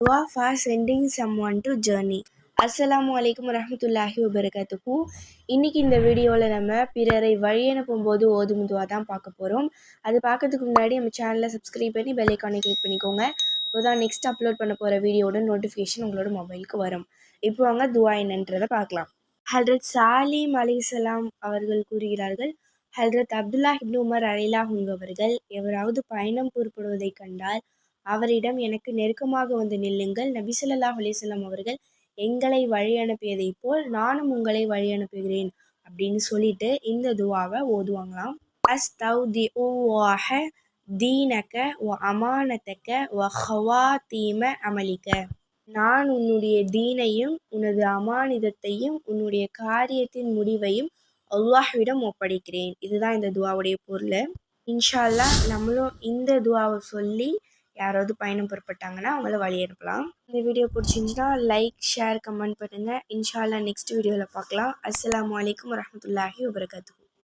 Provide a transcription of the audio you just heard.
Dua for sending someone to journey. அஸ்ஸலாமு அலைக்கும் வரஹ்மத்துல்லாஹி வபரகாத்துஹு. இன்னைக்கு இந்த வீடியோவில் நம்ம பிறரை வழி அனுப்பும்போது ஓதும் துவா தான் பார்க்க போகிறோம். அது பார்க்கறதுக்கு முன்னாடி நம்ம சேனலை சப்ஸ்கிரைப் பண்ணி பெல் ஐக்கானை கிளிக் பண்ணிக்கோங்க. அப்போ தான் நெக்ஸ்ட் அப்லோட் பண்ண போகிற வீடியோட நோட்டிஃபிகேஷன் உங்களோட மொபைலுக்கு வரும். இப்போ வாங்க துவா என்னன்றதை பார்க்கலாம். ஹல்ரத் சாலிம் அலைஹிஸ்ஸலாம் அவர்கள் கூறுகிறார்கள், ஹல்ரத் அப்துல்லா இப்னு உமர் ரலியல்லாஹு அன்ஹு அவர்கள், எவராவது பயணம் புறப்படுவதை கண்டால் அவரிடம் எனக்கு நெருக்கமாக வந்து நில்லுங்கள். நபி ஸல்லல்லாஹு அலைஹி வஸல்லம் அவர்கள் எங்களை வழி அனுப்பியதைப் போல் நானும் உங்களை வழி அனுப்புகிறேன் அப்படின்னு சொல்லிட்டு இந்த துவாவை ஓதுவாங்களாம். அஸ்தௌதிஉல்லாஹ தீனக வ அமானதக வ ஹவாத்தீம அமலிக. நான் உன்னுடைய தீனையும் உனது அமானிதத்தையும் உன்னுடைய காரியத்தின் முடிவையும் அல்லாஹ்விடம் ஒப்படைக்கிறேன். இதுதான் இந்த துவாவுடைய பொருள். இன்ஷா அல்லாஹ் நம்மளும் இந்த துவாவை சொல்லி யாராவது பயணம் புறப்பட்டாங்கன்னா அவங்கள வழி அனுப்பலாம். இந்த வீடியோ பிடிச்சிருந்துச்சுன்னா லைக், ஷேர், கமெண்ட் பண்ணுங்கள். இன்ஷா அல்லாஹ் நெக்ஸ்ட் வீடியோவில் பார்க்கலாம். அஸ்ஸலாமு அலைக்கும் வரஹ்மத்துல்லாஹி வபரகாத்துஹு.